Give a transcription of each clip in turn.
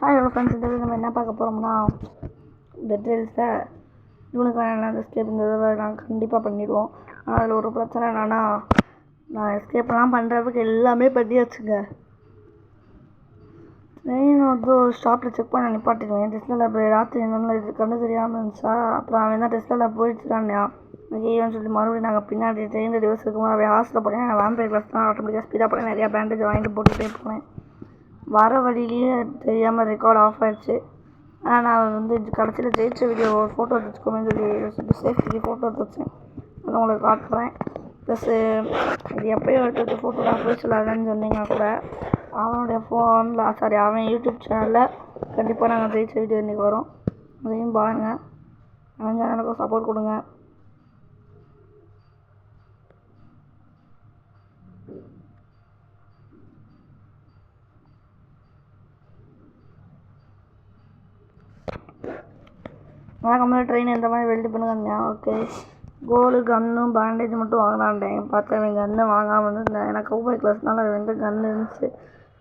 Hi hello friends, இந்த video நம்ம என்ன பார்க்க போகிறோம்னா டெட் ரீல்ஸை இவனுக்கான எஸ்கேப் இந்த தடவை நாங்கள் கண்டிப்பாக பண்ணிடுவோம். ஆனால் அதில் ஒரு பிரச்சனை என்னென்னா, நான் எஸ்கேப்லாம் பண்ணுறதுக்கு எல்லாமே பண்ணியாச்சுங்க. ட்ரெயின் வந்து ஒரு ஸ்டாப்பில் செக் பண்ண நிப்பாட்டிடுவேன். டெஸ்ட்டில் அப்போ ராத்திரி என்ன இது கண்ணு தெரியாமல் இருந்துச்சா, அப்புறம் அவன் தான் டெஸ்ட்டில் போயிடுச்சுட்டான்யா ஐயோன்னு சொல்லி மறுபடியும் நாங்கள் பின்னாடி ட்ரெயினில் டிவர்ஸ் இருக்கும்போது அப்படியே ஹாஸ்டலில் போனேன். நான் வேம்பயர் கிளாஸ் தான் ஆட்டோமேட்டிக்காக ஸ்பீடாக போனேன். நிறையா பேண்டேஜ் வாங்கிட்டு போட்டுகிட்டே போனேன். வர வழியிலேயே தெரியாமல் ரெக்கார்ட் ஆஃப் ஆகிடுச்சு. ஆனால் நான் வந்து கடைசியில் ஜெயிச்ச வீடியோ ஃபோட்டோ எடுத்துக்கோமேன்னு சொல்லி சேஃப்டிக்கு ஃபோட்டோ எடுத்து வச்சேன். அதை உங்களுக்கு காட்டுறேன். ப்ளஸ்ஸு இது எப்போயோ எடுத்து ஃபோட்டோ நான் போய் சொல்லாதுன்னு சொன்னீங்கன்னா கூட அவனுடைய அவன் யூடியூப் சேனலில் கண்டிப்பாக நாங்கள் ஜெயிச்ச வீடியோ இன்றைக்கி வரும். அதையும் பாருங்கள். அவன் சேனலுக்கும் சப்போர்ட் கொடுங்க. வழக்கமாக ட்ரெயின் இந்த மாதிரி வெல்டு பண்ணுங்க. ஓகே, கோலு கன்னும் பேண்டேஜ் மட்டும் வாங்கினான்டேன். பார்த்தேன் அவன் கன்று வாங்காமல் இருந்தேன். எனக்கு கௌபாய் கிளாஸ்னால ரெண்டு கன்று இருந்துச்சு.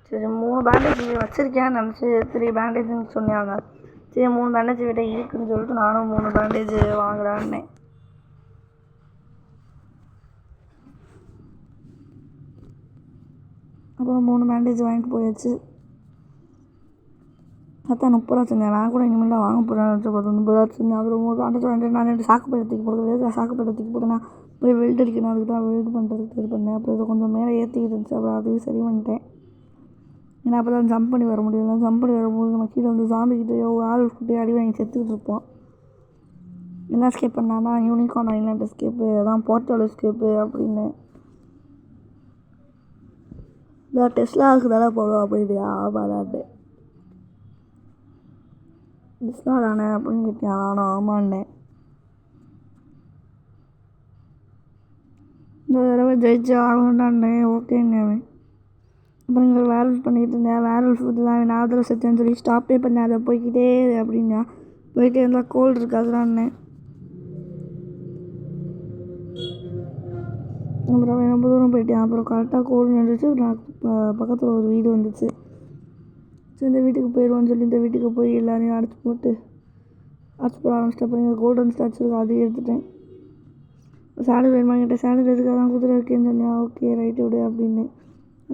சரி 3 பேண்டேஜ் வச்சுருக்கேன்னு நினச்சி 3 பேண்டேஜ்னு சொன்னாங்க. சரி 3 பேண்டேஜ் விட இருக்குதுன்னு சொல்லிட்டு நானும் 3 பேண்டேஜ் வாங்கலான்னேன். அப்புறம் 3 பேண்டேஜ் வாங்கிட்டு போயாச்சு. அதான் 30 ரூபா செஞ்சேன். நான் கூட இனிமேல் தான் வாங்க போகிறேன். 30 ரூபா செஞ்சேன். அப்புறம் 3 பேண்டேஜ் வாங்கிட்டு நான் 2 சாக்கு பையை தூக்கி போடுறது. சாக்கு பையை தூக்கி போட்டேன்னா போய் வெல்ட் அடிக்கணும். அதுக்கு தான் வெல்ட் பண்ணுறதுக்கு இது பண்ணேன். அப்புறம் இதை கொஞ்சம் மேலே ஏற்றிக்கிட்டு இருந்துச்சு. அப்புறம் அதையும் சரி பண்ணிட்டேன். ஏன்னா அப்போ தான் ஜம்ப் பண்ணி வர முடியல. ஜம்ப் பண்ணி வரும்போது நம்ம கீழே வந்து சாமிக்கிட்டேயோ ஆள்கிட்டே அடி வாங்கி செத்துக்கிட்டு இருப்போம். என்ன எஸ்கேப் பண்ணான்னா யூனிகார்ன் ஐலாண்ட் எஸ்கேப்பு, அதான் போர்ட்டல் எஸ்கேப்பு அப்படின்னு. இந்த டெஸ்லாவுக்கு தானே போடுவோம் அப்படின்ட்டு ஆமாடான்னு டெஸ்லா தானே அப்படின்னு கேட்டேன். நானும் ஆமான்னேன். இந்த தடவை ஜெயிச்சு ஆகணும்டான்னே ஓகேங்க. அப்புறம் இங்கே வேரல்ஃப் பண்ணிகிட்டு இருந்தேன். வேரல்ஃப் தான் நான் அதில் செத்தேன்னு சொல்லி ஸ்டாப்பே பண்ணேன். அதை போய்கிட்டே அப்படின்னா போயிட்டே இருந்தால் கோல்டு இருக்காதுடான்னே. அப்புறம் ரொம்ப தூரம் போயிட்டேன். அப்புறம் கரெக்டாக கோல்டு நின்றுச்சு. நான் பக்கத்தில் ஒரு வீடு வந்துச்சு. ஸோ இந்த வீட்டுக்கு போயிடுவோன்னு சொல்லி இந்த வீட்டுக்கு போய் எல்லாரையும் அடிச்சு போட ஆரம்பிச்சிட்டு அப்புறம் இங்கே கோல்டன் ஸ்டாச்சு இருக்கும், அதையும் எடுத்துட்டேன். சேலரி வேணுமாங்கிட்ட சேலரி எதுக்காக தான் குதிரை இருக்கேன்னு சொன்னேன். ஓகே ரைட்டு விடு அப்படின்னு.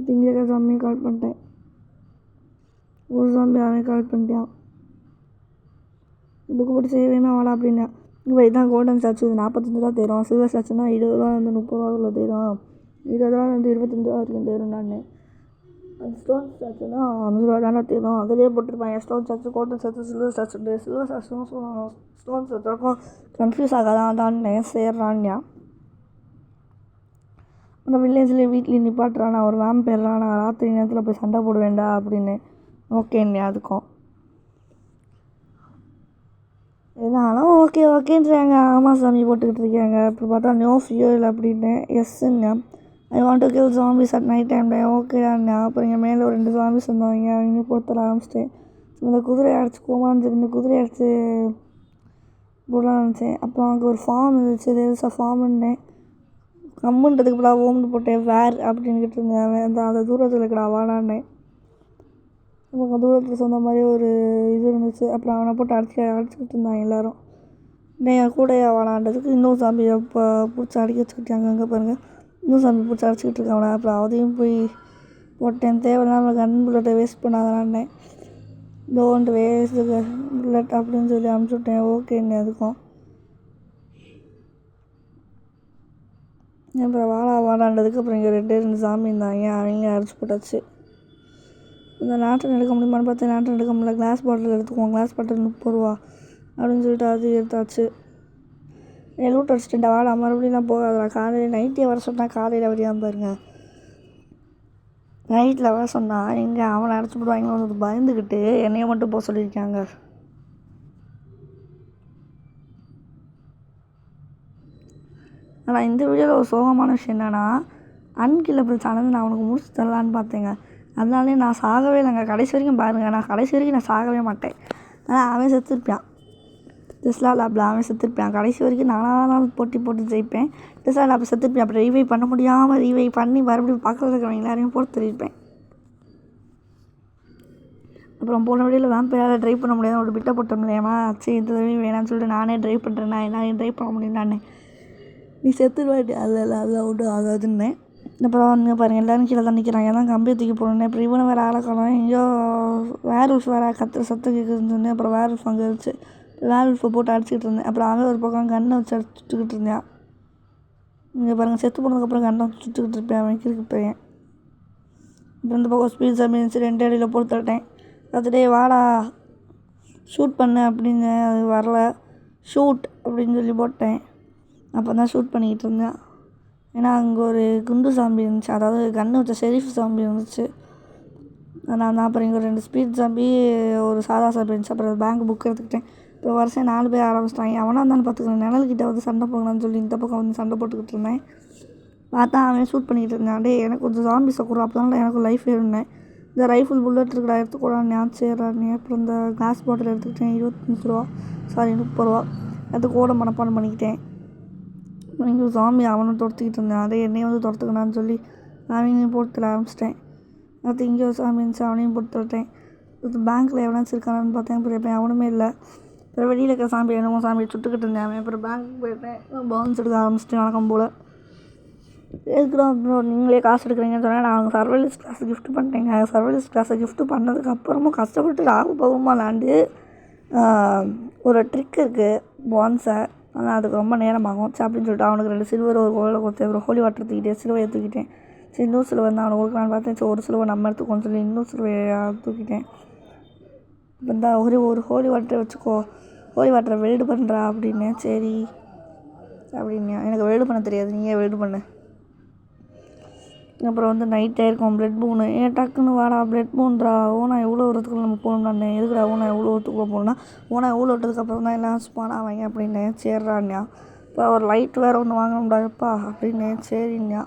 திங்க சாமியும் கால் பண்ணிட்டேன். ஒரு சாமி அவன் கால் பண்ணிட்டான். புக்கு போட்டு செய்ய வேணும் அவளா அப்படின்னா. இப்போ இதுதான் கோல்டன் ஸ்டாச்சு. இது 45 ரூபா தேரும். சில்வர் ஸ்டாச்சுன்னா 20 ரூபா வந்து 30 ரூபாக்குள்ள தேரும். 20 ரூபா வந்து 25 ரூபா வரைக்கும் தேரும். நான் அந்த ஸ்டோன் ஸ்டாச்சுன்னா 5 ரூபா தானே தேரும். அதிலே போட்டிருப்பாங்க stone statue, golden statue, silver statue. Silver ஸ்டாச்சுன்னு சொல்லுவாங்க, ஸ்டோன் ஸ்டாச்சுக்கும் கன்ஃபியூஸ் ஆகாதான்னு சேர்றான்யா. அப்புறம் வில்லேஜ்லேயே வீட்லேயும் நிப்பாட்டுறானா ஒரு வேம்பயர்றான். நான் ராத்திரி நேரத்தில் போய் சண்டை போட வேண்டாம் அப்படின்னு. ஓகேண்ணே. அதுக்கும் எதாலும் ஓகேன்றாங்க. ஆமாம் சாமி போட்டுக்கிட்டு இருக்காங்க. அப்புறம் பார்த்தா நோ ஃபியூல் அப்படின்னு எஸ்ன்னு. I want to kill zombies at night டைம்ல. ஓகேடாண்ணா. அப்புறம் இங்கே மேலே ஒரு 2 ஜாம்பிஸ் வந்தவங்க அவங்க பொறுத்தர ஆரம்பிச்சிட்டேன். இந்த குதிரையை அடிச்சு போமான்னு சொல்லி இந்த குதிரையை அடிச்சு போடலான்னு நினச்சேன். அப்புறம் அங்கே ஒரு ஃபார்ம் இருந்துச்சு. தேர்ஸ் ஃபார்முன்னேன். கம்முன்றதுக்கு இப்போலாம் ஓம்னு போட்டேன். வேர் அப்படின்னுக்கிட்டு இருந்தேன். அந்த தூரத்தில் இருக்கடா வாடான்னேன். அப்புறம் தூரத்தில் சொன்ன மாதிரி ஒரு இது இருந்துச்சு. அப்புறம் அவனை போட்டு அடிச்சுக்கிட்டு இருந்தாங்க எல்லோரும். என் கூடையா வாடான்றதுக்கு இன்னும் சாமியை பிடிச்சி அடிக்க வச்சுக்கிட்டாங்க. அங்கே பாருங்கள், இன்னும் சாமி பிடிச்சி அடிச்சுக்கிட்டு இருக்காங்க. அப்புறம் அதையும் போய் போட்டேன். தேவையில்லாமல் கன் புல்லட்டை வேஸ்ட் பண்ணாதானேன். டோன்ட் வேஸ்ட் புல்லட் அப்படின்னு சொல்லி அனுப்பிச்சி விட்டேன். ஓகேன்னு. அதுக்கும் அப்புறம் வாடான்றதுக்கு அப்புறம் இங்கே 2 சாமி இருந்தாங்க. அவங்க அடிச்சு போட்டாச்சு. இந்த லேண்டன் எடுக்க முடியுமான்னு பார்த்தா லேண்டன் எடுக்க முடியல. கிளாஸ் பாட்டில் எடுத்துக்குவோம். கிளாஸ் பாட்டில் 30 ரூபா அப்படின்னு சொல்லிட்டு அது எடுத்தாச்சு. லூட் அடிச்சிட்டேன். வாடா மறுபடியும் நான் போகாதா. காலையில் நைட்டே வர சொன்னால் காலையில் வரையாமல் பாருங்க. நைட்டில் வர சொன்னால் எங்கே அவனை அடிச்சு போடுவாங்க பயந்துக்கிட்டு என்னையை மட்டும் போக சொல்லியிருக்காங்க. ஆனால் இந்த வீடியோவில் ஒரு சோகமான விஷயம் என்னென்னா, அன்கில்லபிள் சேனல் நான் அவனுக்கு முடிச்சு தரலான்னு பார்த்தேங்க. அதனாலே நான் சாகவே இல்லைங்க. கடைசி வரைக்கும் பாருங்கள், நான் கடைசி வரைக்கும் நான் சாகவே மாட்டேன். ஆனால் அவன் செத்துருப்பான். டெஸ்லா லேபில் அவன் செத்துருப்பான். கடைசி வரைக்கும் நானாக போட்டு ஜெயிப்பேன். டெஸ்லா லேப் செத்துருப்பேன். அப்புறம் ரீவைவ் பண்ண முடியாமல் ரீவைவ் பண்ணி மறுபடியும் பக்கத்தில் இருக்கிறவங்க எல்லாரையும் போட்டு தெரிவிப்பேன். அப்புறம் போன வீடியோவில் வேம்பையால் ட்ரைவ் பண்ண முடியாது ஒரு பிட்டை போட்ட முடியாமா சரி இந்த தடவை வேணான்னு சொல்லிட்டு நானே ட்ரைவ் பண்ணுறேன் நான் ட்ரைவ் பண்ண முடியும் நானே நீ செத்துருவாட்டி அதில் அதெல்லாம் ஒன்றும் ஆகாதுன்னேன். அப்புறம் வந்து பாருங்கள் எல்லோரும் கீழே தான் நிற்கிறாங்க எல்லாம் கம்பியை தூக்கி போடணும். அப்புறம் இவனை வேறு ஆளக்காலம் எங்கேயோ வேர்வுல்ஃப் வேறு கத்துற சத்தம் கேட்குதுன்னு சொன்னேன். அப்புறம் வேர்வுல்ஃப் அங்கே இருந்துச்சு. வேர்வுல்ஃபை போட்டு அடிச்சுக்கிட்டு இருந்தேன். அப்புறம் அவன் ஒரு பக்கம் கண்ணை வச்சு அடிச்சுட்டுக்கிட்டு இருந்தேன். இங்கே பாருங்கள் செத்து போனதுக்கப்புறம் கண்ணை வச்சு சுட்டுக்கிட்டு இருப்பேன் அவன் கிறுக்கு பையன். அப்புறம் இந்த பக்கம் ஸ்பீட் இருந்துச்சு 2 அடியில் போட்டு தட்டேன். கற்றுட்டே வாடா ஷூட் பண்ண அப்படின்னு அது வரல. ஷூட் அப்படின்னு சொல்லி போட்டேன். அப்போ தான் ஷூட் பண்ணிக்கிட்டு இருந்தேன். ஏன்னா அங்கே ஒரு குண்டு சாம்பி இருந்துச்சு, அதாவது கன்று வச்ச ஷெரீஃப் சாம்பி இருந்துச்சு. நான் அப்புறம் இங்கே 2 ஸ்பீட் சாம்பி ஒரு சாதா சாம்பி இருந்துச்சு. அப்புறம் பேங்க் புக் எடுத்துக்கிட்டேன். இப்போ வருஷம் 4 பேர் ஆரம்பிச்சிட்டாங்க. அவனாக இருந்தாலும் பார்த்துக்கிறேன் நிழல்கிட்ட வந்து சண்டை போகலான்னு சொல்லி இந்த பக்கம் வந்து சண்டை போட்டுக்கிட்டு இருந்தேன். பார்த்தா அவன் ஷூட் பண்ணிக்கிட்டு இருந்தான். டே எனக்கு கொஞ்சம் ஜாம்பிஸை கூட அப்போ தான் எனக்கு லைஃப் இருந்தேன். இந்த ரைஃபிள் புல்லட் இருக்குடா எடுத்துக்கூடாது ஞாபகம். அப்புறம் இந்த கிளாஸ் பாட்டில் எடுத்துக்கிட்டேன் 25 ரூபா 30 ரூபா அது கூட மனப்பாடம் பண்ணிக்கிட்டேன். இங்கே சாமி அவனும் துரத்துக்கிட்டு இருந்தேன். அதே என்னையும் வந்து துரத்துக்கணான்னு சொல்லி அவனையும் போட்டு ஆரம்பிச்சிட்டேன். அடுத்து இங்கே ஒரு சாமி இருந்துச்சு அவனையும் போட்டு தரட்டேன். இது பேங்க்கில் எவனாச்சும் இருக்கானான்னு பார்த்தேன். அப்புறம் அவனுமே இல்லை. அப்புறம் வெளியில் இருக்க சாமி என்னமோ சாமியை சுட்டுக்கிட்டு இருந்தேன். அவன் அப்புறம் பேங்க்கு போயிட்டேன். பவுன்ஸ் எடுக்க ஆரம்பிச்சிட்டேன் வழக்கம் போல். எதுக்குறோம் அப்புறம் நீங்களே காசு எடுக்கிறீங்கன்னு சொன்னால் நான் அவங்க சர்வைலன்ஸ் கிளாஸை கிஃப்ட் பண்ணிட்டேங்க. சர்வைலன்ஸ் கிளாஸை கிஃப்ட் பண்ணதுக்கப்புறமும் கஷ்டப்பட்டு லாபமாக விளாண்டு ஒரு ட்ரிக் இருக்குது பான்ஸை. ஆனால் அதுக்கு ரொம்ப நேரமாகும் சரி அப்படின்னு சொல்லிட்டு அவனுக்கு 2 சில்வர் ஒரு கோலில் கொடுத்தேன். அப்புறம் ஹோலி வாட்டர் தூக்கிட்டேன் சிலுவையை தூக்கிட்டேன். சரி இன்னொரு சிலுவை தான் அவனுக்கு கொடுக்கலான்னு பார்த்தேன். சரி ஒரு சிலுவை நம்ம எடுத்துக்கோன்னு சொல்லி இன்னொரு சிலுவையை தூக்கிட்டேன். இப்போ இந்த ஒரு ஹோலி வாட்டரை வச்சுக்கோ, ஹோலி வாட்டரை வெல்டு பண்ணுறா அப்படின்னு. சரி அப்படின்னு எனக்கு வெல்டு பண்ண தெரியாது நீயே வெல்டு பண்ணு. அப்புறம் வந்து நைட் ஆயிருக்கும். பிளட் பூனு ஏன் டக்குன்னு வாடா பிளட் பூன்றா ஓனா எவ்வளோ வரத்துக்குள்ள நம்ம போகணும்னு எதுக்குடா ஓனா எவ்வளோ வரத்துக்குள்ளே போகணுன்னா ஓனா எவ்வளோ விட்டதுக்கப்புறம் தான் எல்லாம் ஸ்பான் ஆவாங்க அப்படின்னு சேர்றான்யா. இப்போ ஒரு லைட் வேறு ஒன்று வாங்கணும்டாப்பா அப்படின்னு சரிங்கயா.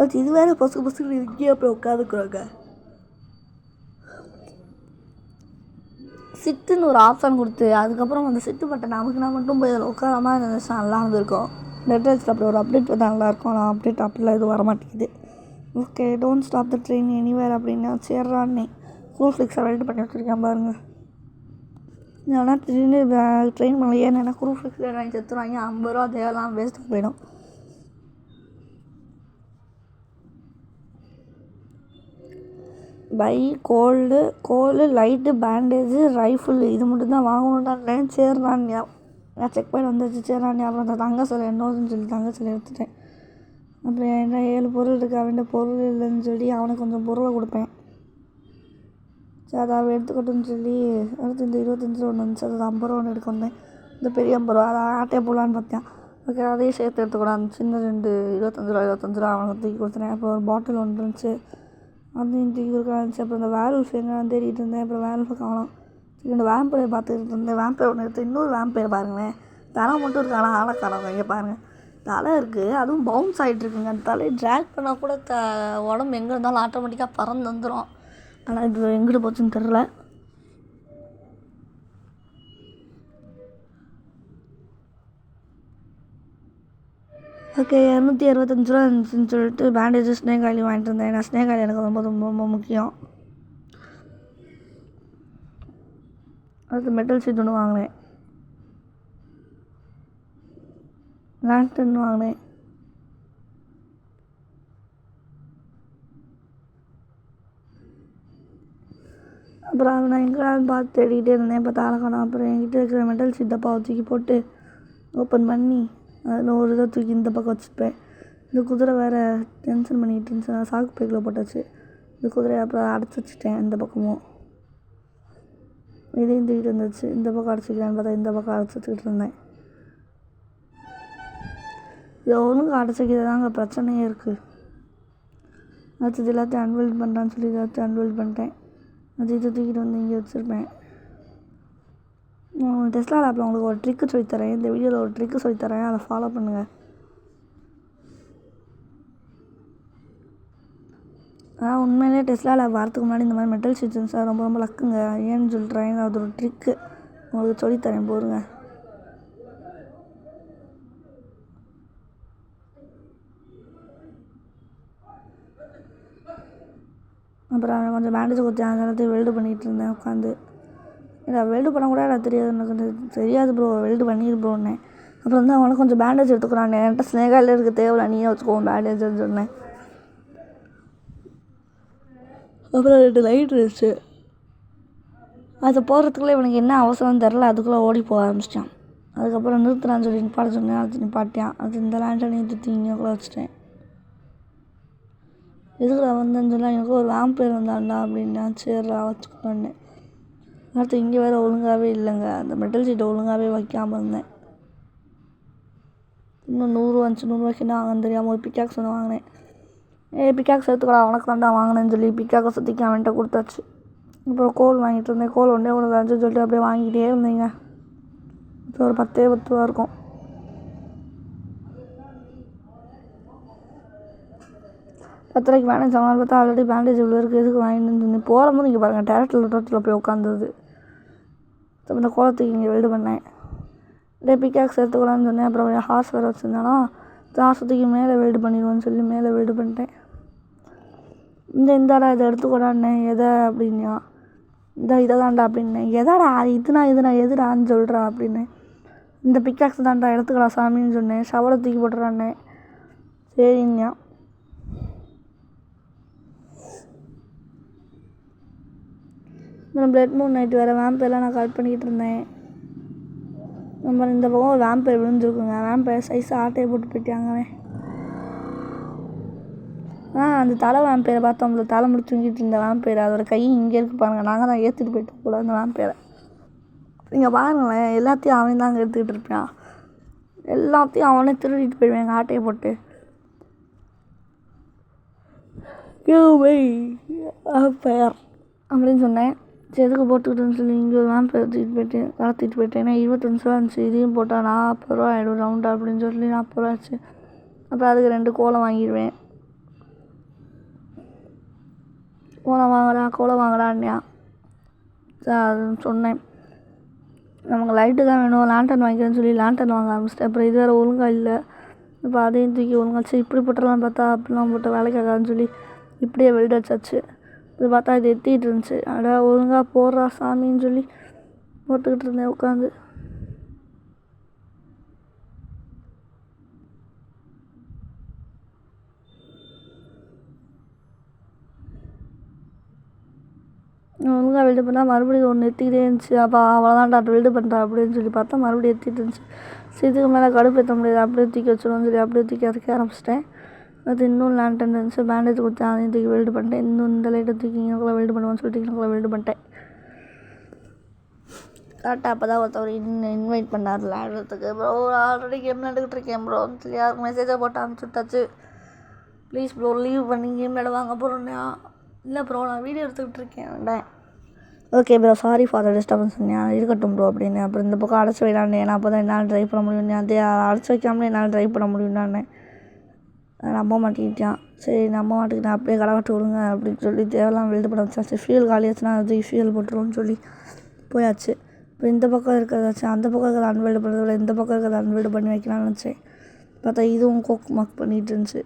அது இது வேறு பசுக்கு இங்கேயே அப்புறம் உட்காந்துக்குறாங்க. சிட்டுன்னு ஒரு ஆப்ஷன் கொடுத்து அதுக்கப்புறம் அந்த சிட்டு பட்டன் நமக்கு நான் மட்டும் போய் அதில் உட்காராமல் இருந்துச்சு நல்லா இருந்திருக்கும். நெட்ஃப்ளிக்ஸில் அப்படி ஒரு அப்டேட் பார்த்தா நல்லாயிருக்கும். ஆனால் அப்டேட் அப்படிலாம் எதுவும் வரமாட்டேங்குது. Okay don't stop the train anywhere அப்படின்னா சேர்றான்னே க்ரூஃப்ளிக்ஸை வெல்ட் பண்ணி வச்சுருக்கேன் பாருங்கள். ஆனால் திடீர்னு ட்ரெயின் மேலே ஏன்னா க்ரூஃப்ளிக்ஸில் வாங்கி செத்துருவாங்க 50 ரூபா தேவையெல்லாம் வேஸ்ட்டுக்கு போயிடும். பை கோல்டு லைட்டு பேண்டேஜு ரைஃபிள் இது மட்டும் தான் வாங்கணுன்டான். சேர்றான்யா நான் செக் பண்ணி வந்துச்சு சேர்றான்யா. அப்புறம் அந்த தங்க சிலை என்னோதுன்னு சொல்லி தங்க சிலை எடுத்துட்டேன். அப்புறம் என்ன 7 பொருள் இருக்குது அவன்கிட்ட பொருள் இல்லைன்னு சொல்லி அவனுக்கு கொஞ்சம் பொருளை கொடுப்பேன். சரி அதை அவன் எடுத்துக்கட்டும்னு சொல்லி அடுத்து இந்த 25 ரூபா ஒன்று வந்துச்சு அது 50 ரூபா ஒன்று எடுக்க வந்தேன். இந்த பெரிய 50 ரூபா அதை ஆட்டையை போடலான்னு பார்த்தேன். ஓகே அதையும் சேர்த்து எடுத்துக்கூடாது சின்ன 2 25 ரூபா அவனுக்கு தூக்கி கொடுத்துட்டேன். அப்புறம் ஒரு பாட்டில் ஒன்று இருந்துச்சு அதையும் தூக்கி கொடுக்க இருந்துச்சு. அப்புறம் இந்த வேல்ஃப் எங்கே தேடிட்டு இருந்தேன். அப்புறம் வேல்ஃபை காணோம். சரி 2 வேம்பையர் பார்த்துக்கிட்டு இருந்தேன். வேம்பையர் ஒன்று எடுத்து இன்னொரு வேம்பையர் பாருங்களேன் தலை மட்டும் இருக்கு ஆனால் ஆளை காணோம். இங்கே பாருங்கள் தலை இருக்குது அதுவும் பவுன்ஸ் ஆகிட்டுருக்குங்க. அந்த தலையை ட்ராக் பண்ணால் கூட உடம்பு எங்கே இருந்தாலும் ஆட்டோமேட்டிக்காக பறந்து வந்துடும். ஆனால் இது எங்கிட்ட போச்சுன்னு தெரில. ஓகே 265 ரூபா இருந்துச்சுன்னு சொல்லிட்டு பேண்டேஜ் ஸ்னேக் ஆயிலி வாங்கிட்டு இருந்தேன். ஏன்னா ஸ்னேக் ஆயில் எனக்கு ரொம்ப ரொம்ப ரொம்ப முக்கியம். அடுத்து மெட்டல் ஷீட் ஒன்று வாங்கினேன். லேண்டன் வாங்கினேன். அப்புறம் நான் எங்கேயாவது பார்த்து தேடிக்கிட்டே இருந்தேன். இப்போ தாளக்கானம். அப்புறம் என்கிட்ட இருக்கிற மெட்டல் ஷீட் டப்பாவை தூக்கி போட்டு ஓப்பன் பண்ணி அதில் ஒரு இதை தூக்கி இந்த பக்கம் வச்சுப்பேன். இந்த குதிரை வேறு டென்ஷன் பண்ணிக்கிட்டு இருந்துச்சு சாக்கு பைக்கில் போட்டாச்சு. இந்த குதிரையை அப்புறம் அடைச்சி வச்சுட்டேன். இந்த பக்கமும் இதையும் தூக்கிட்டு வந்துச்சு. இந்த பக்கம் அடைச்சிக்கலான்னு பார்த்தா இந்த பக்கம் அடைச்சி வச்சுக்கிட்டு இருந்தேன். இது ஒன்றுக்கு அடைச்சிக்கிறது தாங்க பிரச்சனையே இருக்குது. அடுத்தது எல்லாத்தையும் அன்வெல்ட் பண்ணுறான்னு சொல்லி எல்லாத்தையும் அன்வெல்ட் பண்ணிட்டேன். அது இதை தூக்கிட்டு வந்து இங்கே வச்சுருப்பேன். டெஸ்லா லேப்பில் உங்களுக்கு ஒரு ட்ரிக்கு சொல்லித்தரேன். இந்த வீடியோவில் ஒரு ட்ரிக்கு சொல்லித்தரேன் அதை ஃபாலோ பண்ணுங்கள். ஆனால் உண்மையிலே டெஸ்லா லேப் வரத்துக்கு முன்னாடி இந்த மாதிரி மெட்டல் ஷீட்ஸ் இருந்துச்சு ரொம்ப ரொம்ப லக்குங்க. ஏன்னு சொல்கிறேன் அது ஒரு ட்ரிக்கு உங்களுக்கு சொல்லித்தரேன் போருங்க. அப்புறம் அவன் கொஞ்சம் பேண்டேஜ் கொடுத்தேன், அந்த நேரத்தில் வெல்டு பண்ணிகிட்டு இருந்தேன் உட்காந்து. இல்லை வெல்டு பண்ண கூட எனக்கு தெரியாது, எனக்கு தெரியாது ப்ரோ, வெல்டு பண்ணிடு ப்ரோன்னேன். அப்புறம் வந்து அவனை கொஞ்சம் பேண்டேஜ் எடுத்துக்கிறான், என்கிட்ட ஸ்னேகாயில் இருக்க தேவையில்ல, நீயே வச்சுக்கோங்க பேண்டேஜ்னு சொன்னேன். அப்புறம் 2 லைட் இருந்துச்சு, அதை போடுறதுக்குள்ளே இவனுக்கு என்ன அவசரம்னு தெரில, அதுக்குள்ளே ஓடி போக ஆரம்பிச்சிட்டான். அதுக்கப்புறம் நிறுத்துறான்னு சொல்லி நிப்பாட்ட சொன்னேன், அது நிப்பாட்டியான். அது இந்த லேண்டனை தூக்கி இங்கேக்குள்ளே வச்சுட்டேன். எதுக்குள்ள வந்தேன்னு சொல்லி எனக்கு ஒரு வேம்பயர் வந்தான்டா அப்படின்னா, சரிடா வச்சுக்கோன்னு. அடுத்து இங்கே வேறு ஒழுங்காகவே இல்லைங்க, அந்த மெட்டல் சீட்டை ஒழுங்காகவே வைக்காமல் இருந்தேன். இன்னும் 100 வந்துச்சு, 100 என்ன வாங்கன்னு தெரியாமல் ஒரு பிக்காக்ஸ் வந்து வாங்கினேன். பிக்காக்ஸ் எடுத்துக்கடா, உனக்கு தாண்டா வாங்கினேன்னு சொல்லி பிக்காக்ஸை தூக்கி அவன்கிட்ட கொடுத்தாச்சு. அப்புறம் கோல் வாங்கிட்டு இருந்தேன், கோல் ஒன்றே ஒன்று தாச்சுன்னு சொல்லிட்டு அப்படியே வாங்கிட்டே இருந்தீங்க. இப்போ ஒரு 10 ரூபா இருக்கும். ரூபாய்க்கு பேண்டேஜ் வாங்கலாம் பார்த்தா ஆல்ரெடி பேண்டேஜ் இவ்வளோ இருக்குது, எதுக்கு வாங்கிட்டு சொல்லி போகும்போது இங்கே பாருங்கள் டேரக்டில் போய் உட்காந்துருது. இந்த கோலத்துக்கு இங்கே வெல்டு பண்ணேன். பிக்காக்ஸ் எடுத்துக்கலான்னு சொன்னேன். அப்புறம் ஹார்ஸ் வேறு வச்சுருந்தானா, ஹார்ஸத்துக்கு மேலே வெல்டு பண்ணிடுவோன்னு சொல்லி மேலே வெல்டு பண்ணிட்டேன். இந்தாடா இதை எடுத்துக்கூடான்னேன். எதை அப்படின்னா, இதை தான்டா அப்படின்னேன். எதாடா இதுனா எதுடான்னு சொல்கிறா அப்படின்னேன். இந்த பிக்காக்ஸ் தான்டா எடுத்துக்கடா சாமின்னு சொன்னேன். ஷவரை தூக்கி போட்டுறான்னே. சரிங்கண்ணா. அப்புறம் பிளட் மூன் நைட்டு வேறு வேம்பயர்லாம் நான் கட் பண்ணிக்கிட்டு இருந்தேன். நம்ம இந்த பக்கம் ஒரு வேம்பயர் விழுந்துருக்குங்க, வேம்பயர் சைஸாக ஆட்டையை போட்டு போயிட்டாங்க அவன். அந்த தலை வேம்பயரை பார்த்தோம்ல, தலை முடிச்சு தூங்கிட்டு இருந்த வேம்பயர், அதோட கை இங்கே இருக்கு பாருங்கள். நாங்கள் தான் ஏற்றிட்டு போயிட்டோம் போல அந்த வேம்பயரை. இங்கே பாருங்களேன், எல்லாத்தையும் அவன் தான் அங்கே எடுத்துக்கிட்டு இருப்பான். எல்லாத்தையும் அவனே திருடிட்டு போயிடுவேன் எங்கள் ஆட்டையை போட்டு. வேம்பயர் அப்படின்னு சொன்னேன். சரி எதுக்கு போட்டுக்கிட்டுன்னு சொல்லி இங்கே ஒரு வேம்பயர் கடத்திட்டு போயிட்டேன். ஏன்னா 25 ரூபா இருந்துச்சு, இதையும் போட்டால் 40 ரூபா ஆகிடும் ரவுண்டா அப்படின்னு சொல்லி 40 ரூபா ஆச்சு. அப்புறம் அதுக்கு 2 கோலம் வாங்கிடுவேன். கோலம் வாங்கடான்யா அதுன்னு சொன்னேன். நமக்கு லைட்டு தான் வேணும், லேண்டன் வாங்கிக்கிறேன்னு சொல்லி லேண்டன் வாங்க ஆரம்பிச்சிட்டேன். அப்புறம் இது வேறு ஒழுங்காக இல்லை, இப்போ அதையும் தூக்கி ஒழுங்காச்சு. இப்படி போட்டுடலாம் பார்த்தா அப்படிலாம் போட்டு வேலைக்காகாதுன்னு சொல்லி இப்படியே வெல்டு வச்சாச்சு. இது பார்த்தா இது எத்திக்கிட்டு இருந்துச்சு. ஒழுங்காக போடுறா சாமின்னு சொல்லி போட்டுக்கிட்டு இருந்தேன் உட்காந்து. ஒழுங்காக வெல்டு பண்ணால் மறுபடியும் ஒன்று எத்திக்கிட்டே இருந்துச்சு. அப்போ அவ்வளோதான்டா வெல்டு பண்ணுறா அப்படின்னு சொல்லி பார்த்தா மறுபடியும் எத்திட்டு இருந்துச்சு. சரி இதுக்கு மேலே கடுப்பேற்ற முடியாது, அப்படியே தூக்கி வச்சிடுவோம்னு சொல்லி அப்படியே தூக்கி அரைக்க ஆரம்பிச்சிட்டேன். அது இன்னும் லேண்டன் இருந்துச்சு, பேண்டேஜ் கொடுத்தேன், அதையும் தூக்கி வெல்டு பண்ணிட்டேன். இன்னும் இந்த லைட்டை தூக்கி இங்கேக்குள்ளே வெல்டு பண்ணுவோன்னு சொல்லிட்டு இங்கேக்குள்ளே வெல்டு பண்ணிட்டேன். கரெக்டாக அப்போ தான் ஒருத்தவர் இன்வைட் பண்ணார் விளையாடுறதுக்கு. ப்ரோ ஆல்ரெடி கேம் விளையாண்டுக்கிட்டு இருக்கேன் ப்ரோன்னு சொல்லி யாருக்கு மெசேஜை போட்டு அனுப்பிச்சுட்டாச்சு. ப்ளீஸ் ப்ரோ லீவ் பண்ணி கேம் விளையாட வாங்க போகிறோன்னே. இல்லை ப்ரோ நான் வீடியோ எடுத்துக்கிட்டு இருக்கேன். Okay bro sorry for the disturbance இருக்கட்டும் ப்ரோ அப்படின்னு. அப்புறம் இந்த பக்கம் அடைச்சி வைடானே, ஏன்னா அப்போ தான் என்னால் ட்ரைவ் பண்ண முடியும். அதே அடைச்சி வைக்காமலே என்னால் ட்ரைவ் பண்ண முடியும்னானே. நம்ப மாட்டேங்கிட்டான். சரி நம்ப மாட்டேங்கிட்டான், அப்படியே கடவாட்டு விடுங்க அப்படின்னு சொல்லி தேவையெல்லாம் வெல்டு பண்ண வச்சாச்சு. ஃபியூல் காலியாச்சுன்னா அது ஃபியூல் போட்டுருவோம்னு சொல்லி போயாச்சு. இப்போ இந்த பக்கம் இருக்கிறதாச்சு, அந்த பக்கம் இருக்கிறத அன்வெல்டு பண்ணுறதில்ல, இந்த பக்கம் இருக்கிறத அன்வெல்டு பண்ணி வைக்கலாம்னு நினச்சேன். பார்த்தா இதுவும் கோக் மார்க் பண்ணிகிட்டு இருந்துச்சு.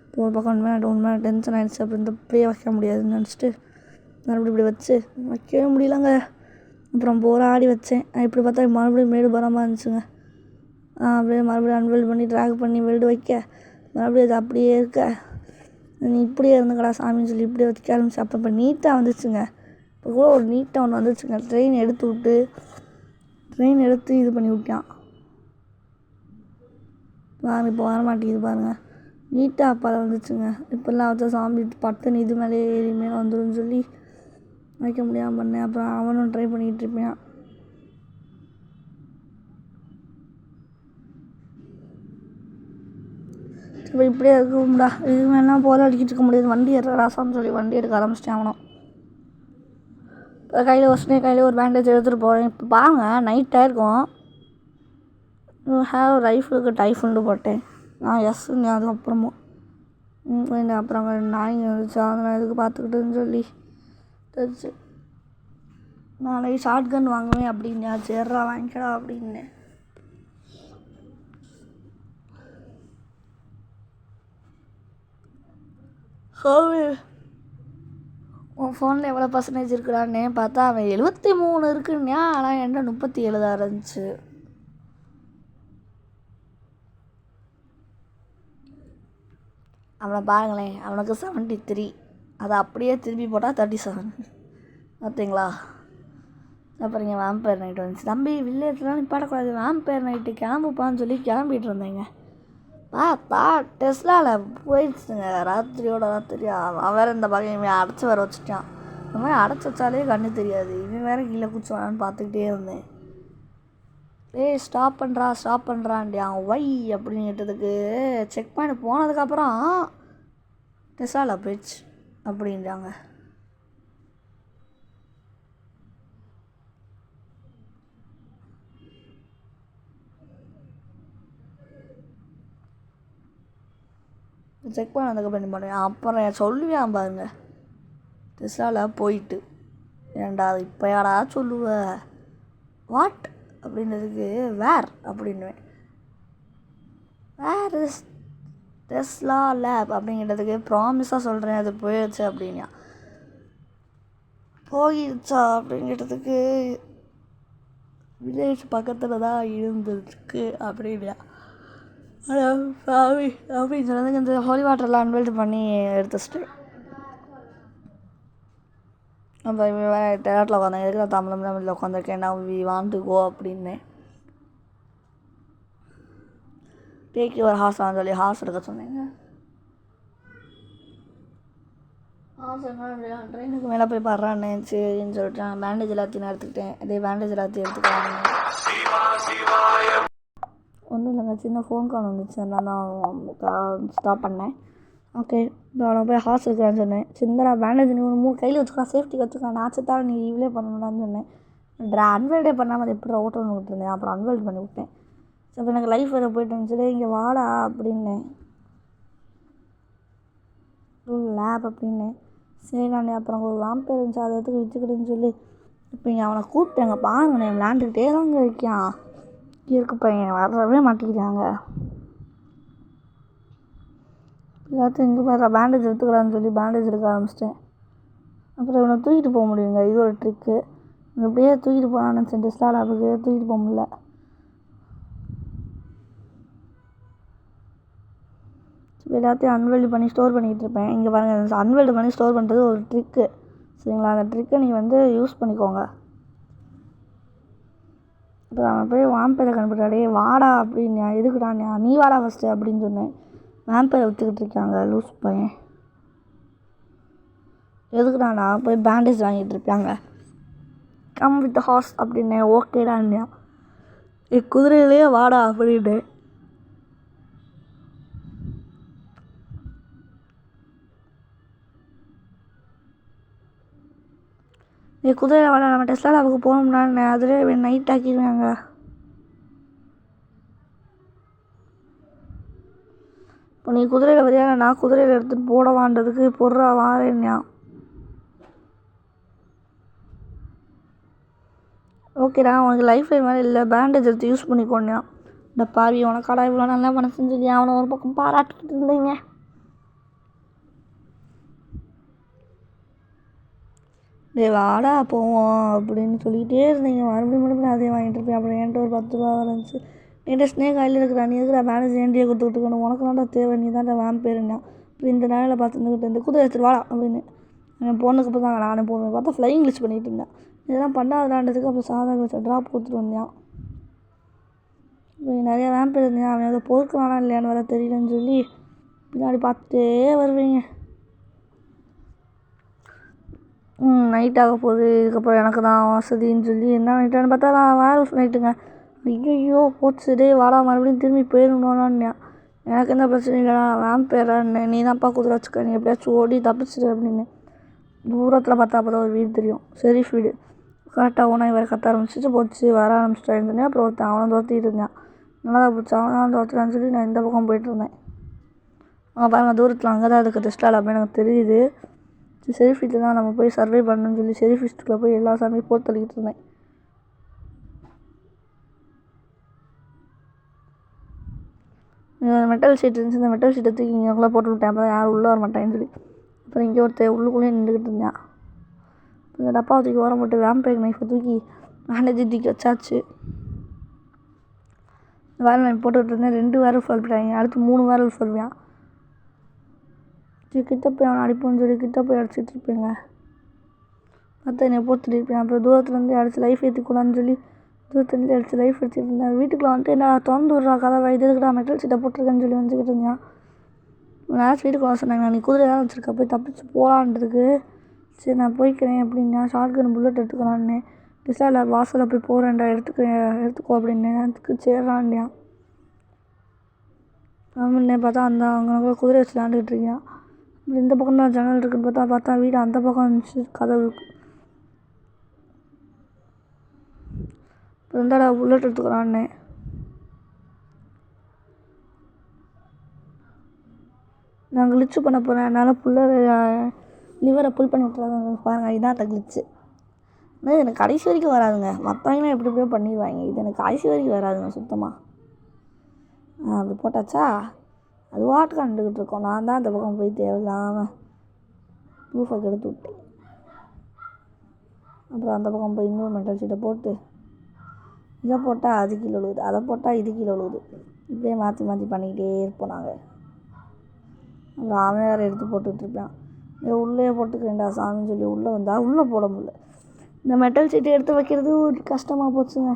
இப்போ ஒரு பக்கம் உண்மையாக டென்ஷன் ஆகிடுச்சு. அப்புறம் இந்த இப்படியே வைக்க முடியாதுன்னு நினச்சிட்டு மறுபடியும் இப்படி வச்சு வைக்கவே முடியலங்க. அப்புறம் போராடி வச்சேன். இப்படி பார்த்தா மறுபடியும் மேடு பலமாக இருந்துச்சுங்க. அப்படியே மறுபடியும் அன்வெல்டு பண்ணி ட்ராக் பண்ணி வெல்டு வைக்க மறுபடியும் அது அப்படியே இருக்க, நீ இப்படியே இருந்துக்கடா சாமின்னு சொல்லி இப்படியே வைக்க ஆரம்பிச்சு. அப்போ இப்போ நீட்டாக வந்துச்சுங்க. இப்போ கூட ஒரு நீட்டாக ஒன்று வந்துச்சுங்க. ட்ரெயின் எடுத்து இது பண்ணி விட்டான் பாருங்க. இப்போ வரமாட்டேங்குது பாருங்கள், நீட்டாக அப்பால் வந்துச்சுங்க. இப்போல்லாம் வச்சா சாமி பட்டுன்னு இது மேலே ஏறி மேலே வந்துடும் சொல்லி வைக்க முடியாமல் பண்ணேன். அப்புறம் அவனும் ட்ரை பண்ணிகிட்டு இருப்பான். இப்போ இப்படியே இருக்கும்டா, இது மேலாம் போல அடிக்கிட்டு இருக்க முடியாது, வண்டி ஏறாசான்னு சொல்லி வண்டி எடுக்க ஆரம்பிச்சிட்டேன் அவனும். இப்போ கையில் ஒரு பேண்டேஜ் எடுத்துகிட்டு போகிறேன். இப்போ பாருங்க நைட் ஆயிருக்கும். ரைஃபிளுக்கு டைஃபுண்டு போட்டேன் நான் எஸ்ன்னு. அதுக்கப்புறமும் அப்புறம் நாய்ங்க இருந்துச்சு, அதெல்லாம் எதுக்கு பார்த்துக்கிட்டுன்னு சொல்லி தெரிச்சு. நாளைக்கு ஷார்ட் கன் வாங்குவேன் அப்படின்னு சேர்றா வாங்கிக்கடா அப்படின்னு. உன் ஃபோனில் எவ்வளோ பர்சன்டேஜ் இருக்குடான்னு பார்த்தா அவன் 73 இருக்குன்னா, ஆனால் என்ன 37 தான் இருந்துச்சு. அவனை பாருங்களேன், அவனுக்கு 73, அதை அப்படியே திருப்பி போட்டால் 37. பார்த்தீங்களா? அப்புறம் இங்கே வேம்பயர் நைட்டு வந்துச்சு. தம்பி வில்லேஜ்லாம் நிப்பாடக்கூடாது, வேம்பயர் நைட்டு கிளம்புப்பான்னு சொல்லி கிளம்பிட்டு இருந்தேங்க. பார்த்தா டெஸ்லாவில் போயிடுச்சுங்க ராத்திரியோட ராத்திரி. அவன் வேறு இந்த பகையுமே அடைச்சி வர வச்சுட்டான். இந்த மாதிரி அடைச்சி வச்சாலே கண்ணு தெரியாது. இவன் வேறு கீழே குச்சிவானான்னு பார்த்துக்கிட்டே இருந்தேன். ஸ்டாப் பண்ணுறான்டியா ஒய் அப்படின்னு கேட்டதுக்கு செக் பண்ணி போனதுக்கப்புறம் டெஸ்லாவில் போயிடுச்சு அப்படின்றாங்க. செக் பண்ணதுக்கப்புறம் என்ன பண்ணுவேன், அப்புறம் சொல்லுவேன் பாருங்க, டெஸ்லாவில் போயிட்டு ஏன்டா இப்போ யாரா சொல்லுவ வாட் அப்படின்றதுக்கு வேர் அப்படின்னுவேன். வேர் இஸ் டெஸ்லா லேப் அப்படிங்கிறதுக்கு ப்ராமிஸாக சொல்கிறேன் அது போயிடுச்சு அப்படின்னா. போயிடுச்சா அப்படிங்கிறதுக்கு வில்லேஜ் பக்கத்தில் தான் இருந்துருக்கு அப்படின்னா. சாமி அப்படின்னு சொன்னதுக்கு இந்த ஹோலி வாட்டர்லாம் அன்வெல்ட் பண்ணி எடுத்துச்சிட்டு நம்ம வேறு டேரட்டில் உட்காந்தாங்க. எதுக்கு நான் தமிழில் உட்காந்துருக்கேன், நான் வி வாண்ட் டு கோ அப்படின்னேன். டேக் யுவர் ஹார்ஸ் சொல்லி ஹார்ஸ் எடுக்க சொன்னீங்க. ஹார்ஸ் என்ன ட்ரெயினுக்கு மேலே போய் பாடுறான்னு சரின்னு சொல்லிட்டு நான் பேண்டேஜ் எல்லாத்தையும் நான் எடுத்துக்கிட்டேன். அதே பேண்டேஜ் எல்லாத்தையும் எடுத்துக்கலாம். ஒன்றும் இல்லைங்க, சின்ன ஃபோன் கால் வந்துச்சு, அதனால தான் ஸ்டாப் பண்ணேன். ஓகே, இப்போ நான் போய் ஹார்ஸ் எடுக்கிறான்னு சொன்னேன். சின்னடா பேண்டேஜ் நீ ஒரு 3 கையில் வச்சுக்கலாம், சேஃப்டிக்கு வச்சுக்கலாம், நான் செத்தாலும் நீ இவ்வளோ பண்ணணும்னு சொன்னேன். அன்வெல்டே பண்ணாமல் அது எப்படி ஓட்டணும்னு விட்டுருந்தேன். அப்புறம் அன்வெல்ட் பண்ணி விட்டேன். ஸோ இப்போ எனக்கு லைஃப் வேறு போயிட்டு இருந்துச்சு. இங்கே வாடா அப்படின்னேன், லேப் அப்படின்னேன். சரி நான் அப்புறம் ஒரு வாம்பேர் இருந்துச்சு, அதை எடுத்துக்கு வச்சுக்கிட்டுன்னு சொல்லி இப்போ இங்கே அவனை கூப்பிட்டேங்க. பாருங்க நான் விளாண்டுக்கிட்டே தாங்க இருக்கான். இருக்கு பையன் வரவே மாட்டேங்கிறாங்க. எல்லாத்தையும் இங்கே பாரு பேண்டேஜ் எடுத்துக்கலான்னு சொல்லி பேண்டேஜ் எடுக்க ஆரம்பிச்சிட்டேன். அப்புறம் இவனை தூக்கிட்டு போக முடியுங்க, இது ஒரு ட்ரிக்கு. இப்படியே தூக்கிட்டு போகலான்னு நினச்சேன், டெஸ்லா லேபுக்கு தூக்கிட்டு போக முடியல. எல்லாத்தையும் அன்வெல்டு பண்ணி ஸ்டோர் பண்ணிக்கிட்டு இருப்பேன். இங்கே பாருங்கள், அன்வெல்டு பண்ணி ஸ்டோர் பண்ணுறது ஒரு ட்ரிக்கு, சரிங்களா? அந்த ட்ரிக்கை நீங்கள் யூஸ் பண்ணிக்கோங்க. இப்போ அவன் போய் வாம்பேரை கண்டுபிடிச்சாடே வாடா அப்படின்னா, எதுக்குடாண்ணா நீ வாடா ஃபஸ்ட்டு அப்படின்னு சொன்னேன். வாம்பேரை விற்றுக்கிட்டு இருக்காங்க லூஸ் பையன். எதுக்குடாண்ணா போய் பேண்டேஜ் வாங்கிட்டு இருப்பாங்க. கம் வித் ஹார்ஸ் அப்படின்னேன். ஓகேடாண்ணா குதிரையிலேயே வாடா அப்படின்னு. குதிரையில் வாடா, நம்ம டெஸ்லா லேபுக்கு போகணும்னா அதிலே நைட் ஆக்கிடுவாங்க. இப்போ நீ குதிரையில் வரியா, நான் குதிரையில் எடுத்துகிட்டு போடவான்றதுக்கு பொருளா வாரேன்யா. ஓகேடா உனக்கு லைஃப் லைன் மாதிரி இல்லை, பேண்டேஜ் எடுத்து யூஸ் பண்ணிக்கோண்ணா. இந்த பாவி உனக்காடா இவ்வளோ நல்லா மனசுன்னு சொல்லி அவனை ஒரு பக்கம் பாராட்டிக்கிட்டு இருந்தீங்க. வாடா போவோம் அப்படின்னு சொல்லிகிட்டே இருந்தீங்க. மறுபடியும் அதே வாங்கிட்டு இருப்பேன். அப்புறம் என்கிட்ட ஒரு 10 ரூபா வந்துச்சு. என்கிட்ட ஸ்னேக் கையில் இருக்கிறா, நீ இருக்கிற பேலன்ஸ் என்கிட்டயே கொடுத்துக்கிட்டு உனக்கு தான்டா தேவை, நீ தான்டா வாம்பேருன்னா. அப்புறம் இந்த நாளில் பார்த்துக்கிட்டு இந்த குதிரை எடுத்துட்டு வாடா அப்படின்னு என் பொண்ணுக்கு இப்போ தான் நானும் போவேன். பார்த்தா ஃப்ளைங் லிஸ்ட் பண்ணிகிட்டு இருந்தேன். இதெல்லாம் பண்ணாதான்றதுக்கு அப்புறம் சாதகம் வச்ச ட்ராப் கொடுத்துட்டு வந்தான். இப்போ நிறையா வேம்பேர் இருந்தேன். அவன் ஏதோ பொறுக்கு வேணாம் இல்லையான்னு வர தெரியலன்னு சொல்லி பின்னாடி பார்த்துட்டே வருவீங்க. நைட்டாக போகுது, இதுக்கப்புறம் எனக்கு தான் வசதின்னு சொல்லி என்ன நைட்டானு பார்த்தா நான் வேறு நைட்டுங்க. ஐயோ போச்சு டே வாடா மறுபடியும் திரும்பி போயிடணும்னா. எனக்கு எந்த பிரச்சனையும் இல்லைடா, வேம்பேரான்னு நீ தான்ப்பா குதிரை வச்சுக்க, நீ எப்படியாச்சும் ஓடி தப்பிச்சிடு அப்படின்னு. தூரத்தில் பார்த்தா அப்போ தான் ஒரு வீடு தெரியும், ஷெரீஃப் வீடு. கரெக்டாக ஓனா வேறு கத்த ஆரம்பிச்சிட்டு போச்சு, வர ஆரம்பிச்சிட்டான்னு சொன்னேன். அப்புறம் ஒருத்தன் அவனை தோற்றிட்டு இருந்தான். நல்லா தான் போச்சு, அவன் தோற்றுறான்னு சொல்லி நான் இந்த பக்கம் போயிட்டுருந்தேன். பாருங்கள் தூரத்தில் அங்கே தான் இருக்குது டெஸ்லா லேப், எனக்கு தெரியுது. ஷெரீஃப் வீட்டில் தான் நம்ம போய் சர்வே பண்ணணும்னு சொல்லி ஷெரீஃப் வீட்டுக்குள்ளே போய் எல்லா சாமியும் போட்டு தள்ளிக்கிட்டு இருந்தேன். மெட்டல் ஷீட் இருந்துச்சு, இந்த மெட்டல் ஷீட்டை தூக்கி இங்கேக்குள்ளே போட்டு விட்டேன். அப்போ தான் யாரும் உள்ளே வர மாட்டேன்னு சொல்லி. அப்புறம் இங்கே ஒருத்தர் உள்ளுக்குள்ளேயே நின்றுக்கிட்டு இருந்தேன். இந்த டப்பாவை தூக்கி ஓரம் போட்டு வேம்பையர் நைஃபை தூக்கி பேண்டேஜை தூக்கி வச்சாச்சு. வேறு நான் போட்டுக்கிட்டு இருந்தேன். 2 வேரல்ஃப் அனுப்பிட்டாங்க. அடுத்து 3 வேரல்ஃப் வருவான். சரி கிட்ட போய் அவனை அடிப்போம்னு சொல்லி கிட்ட போய் அடிச்சிட்டு இருப்பேங்க. பார்த்தா என்னை போட்டுட்டு இருப்பேன். அப்புறம் தூரத்துலேருந்து அடிச்சு லைஃப் ஏற்றிக்கூடாதுன்னு சொல்லி தூரத்துலேருந்து அடிச்சு லைஃப் எடுத்துகிட்டு இருந்தேன். வீட்டுக்குள்ள வந்துட்டு என்ன திறந்து விட்றா கதவை, இது எதுக்குடா மெட்டல் சீட்டை போட்டிருக்கேன்னு சொல்லி வந்துக்கிட்டு இருந்தேன். நேரம் வீட்டுக்குள்ள சொன்னாங்க, நீ குதிரை தான் வச்சுருக்க, போய் தப்பிச்சு போகலான்ருக்கு. சரி நான் போய்க்கிறேன் அப்படின்னா ஷார்ட் கன் புல்லட் எடுத்துக்கலான்னு டிஸ்லாவில் வாசலில் போய் போகிறேன்டா எடுத்துக்கோ அப்படின்னேன். அதுக்கு சேர்றான்டியான். முன்னே பார்த்தா அந்த அவங்க குதிரை வச்சு விளாண்டுக்கிட்டு இருக்கான். அப்படி இந்த பக்கம் தான் ஜன்னல் இருக்குன்னு பார்த்தா வீடு அந்த பக்கம் இருந்துச்சு கதவு. இப்போ இருந்தாடா புல்லட் எடுத்துக்கிறான்னே. நான் கிளிச்சு பண்ண போகிறேன். அதனால் லிவரை புல் பண்ணி விட்டுறாங்க பாருங்கள். இதான் கிளிச்சு. ஆனால் எனக்கு கடைசி வரைக்கும் வராதுங்க. மற்றவங்களாம் எப்படி எப்படியோ பண்ணிடுவாங்க. இது எனக்கு கடைசி வரைக்கும் வராதுங்க சுத்தமாக. அப்படி போட்டாச்சா அது வாட்டு கண்டுக்கிட்டு இருக்கோம். நான் தான் அந்த பக்கம் போய் தேவையில்லாமல் ப்ரூஃபை கெடுத்து விட்டேன். அப்புறம் அந்த பக்கம் போய் இன்னொரு மெட்டல் சீட்டை போட்டு இதை போட்டால் அது கீழே விழுகுது, அதை போட்டால் இது கீழே விழுகுது. இப்படியே மாற்றி மாற்றி பண்ணிக்கிட்டே இருப்போம் நாங்கள். அப்புறம் அவன் வேறு எடுத்து போட்டுட்ருப்பான். உள்ளே போட்டுக்கிறேன்டா சாமின்னு சொல்லி உள்ளே வந்தால் உள்ளே போட முடியல. இந்த மெட்டல் சீட்டை எடுத்து வைக்கிறது கஷ்டமாக போச்சுங்க.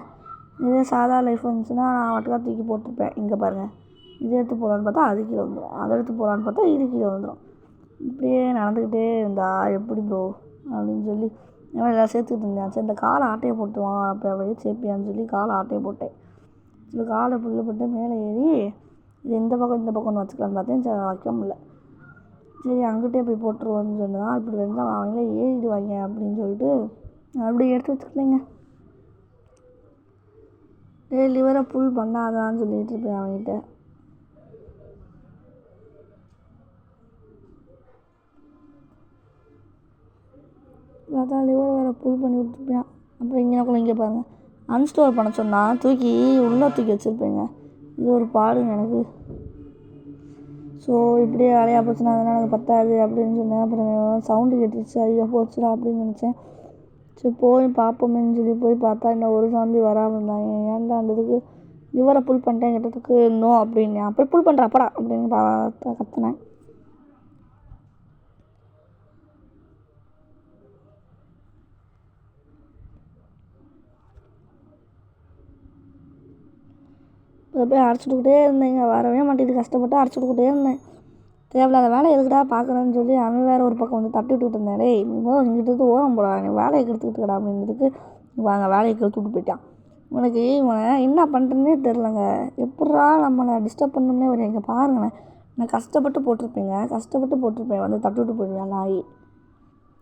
இதே சாதா லைஃப் வந்துச்சுன்னா நான் மட்டும் தூக்கி போட்டிருப்பேன். இங்கே பாருங்கள், இதை எடுத்து போகலான்னு பார்த்தா அது கீழே வந்துடும், அதை எடுத்து போகலான்னு பார்த்தா இது கீழே வந்துடும். இப்படியே நடந்துக்கிட்டே இருந்தா எப்படி ப்ரோ அப்படின்னு சொல்லி எல்லாம் சேர்த்துக்கிட்டு இருந்தேன். சரி இந்த காலை ஆட்டையை போட்டுருவான் அப்போ அப்படியே சேர்ப்பியான்னு சொல்லி காலை ஆட்டையை போட்டேன். சரி காலை புல்லு போட்டு மேலே ஏறி இது இந்த பக்கம் வச்சுக்கலான்னு பார்த்தேன். சரி வைக்க முடியல. சரி அங்கிட்டே போய் போட்டுருவோன்னு சொன்னால் இப்படி வந்தால் அவங்களே ஏறிடுவாங்க அப்படின்னு சொல்லிட்டு அப்படியே எடுத்து வச்சுக்கலைங்க. லிவரை புல் பண்ணாதான்னு சொல்லிட்டு இருப்பேன் அவங்ககிட்ட. பார்த்தா லிவரை வேறு புல் பண்ணி விட்டுருப்பேன். அப்புறம் இங்கே பாருங்கள், அன்ஸ்டோர் பண்ண சொன்னால் தூக்கி உள்ளே தூக்கி வச்சுருப்பேங்க. இது ஒரு பாடுங்க எனக்கு. ஸோ இப்படியே வேலையாக போச்சுன்னா அதனால் எனக்கு பத்தாது அப்படின்னு சொன்னேன். அப்புறம் சவுண்டு கேட்டுருச்சு, ஐயோ போச்சுடா அப்படின்னு நினச்சேன். சரி போய் பார்ப்போமேன்னு சொல்லி போய் பார்த்தா இன்னும் ஒரு சாம்பி வராமல் இருந்தாங்க. ஏன்டான்றதுக்கு லிவரை புல் பண்ணிட்டேன் கேட்டதுக்கு நோ அப்படின்னு போய் புல் பண்ணுறாப்படா அப்படின்னு கற்றுனேன். போய் அரைச்சிட்டுக்கிட்டே இருந்தேங்க. வரவே மாட்டேங்குது. கஷ்டப்பட்டு அரைச்சிட்டுக்கிட்டே இருந்தேன். தேவையில்லாத வேலை எதுக்குடா பார்க்குறேன்னு சொல்லி அவன் வேறு ஒரு பக்கம் வந்து தட்டி விட்டுக்கிட்டு இருந்தேன். டேய் இங்கிட்டு ஓரம் போடா, நீ வேலையை கெடுத்துக்கிட்டுக்கடா அப்படின்றதுக்கு வாங்க வேலையை கெடுத்து விட்டு போயிட்டான். உனக்கு இவனை என்ன பண்ணுறதுனே தெரிலங்க. எப்படா நம்மளை டிஸ்டர்ப் பண்ணணும்னே வரும். இங்கே பாருங்களேன், நான் கஷ்டப்பட்டு போட்டிருப்பேன் வந்து தட்டி விட்டு போயிடுவேன் நாய்.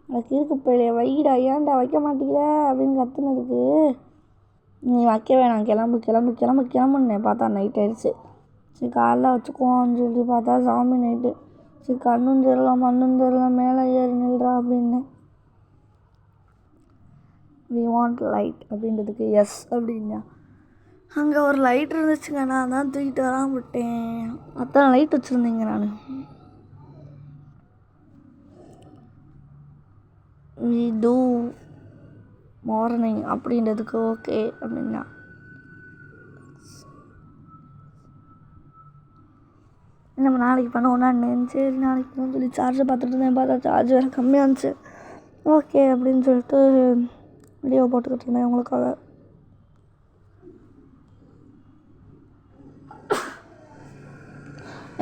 எனக்கு இருக்கு போய் வைடா, ஏன்டா வைக்க மாட்டேங்கிற அப்படின்னு கற்றுனதுக்கு நீ வைக்க வேணாம், கிளம்புன்னே. பார்த்தா நைட் ஆயிடுச்சு. சரி காலைல வச்சுக்குவோன்னு சொல்லி பார்த்தா சாமி நைட்டு. சரி கண்ணும் தெரியலாம் மண்ணும் தெரியலாம், மேலே ஏறி நில்றா அப்படின்னு. வி வாண்ட் லைட் அப்படின்றதுக்கு எஸ் அப்படின்னா அங்கே ஒரு லைட் இருந்துச்சுங்க. நான் தான் தூக்கிட்டு வராமல் விட்டேன். அத்தனை லைட் வச்சுருந்தேங்க நான். வி டூ மார்னிங் அப்படின்றதுக்கு ஓகே அப்படின்னா நம்ம நாளைக்கு பண்ணுவோம்னா சரி நாளைக்கு சொல்லி சார்ஜை பார்த்துட்டு இருந்தேன். பார்த்தா சார்ஜ் வேறு கம்மியாக இருந்துச்சு. ஓகே அப்படின்னு சொல்லிட்டு வீடியோ போட்டுக்கிட்டு இருந்தேன் உங்களுக்காக.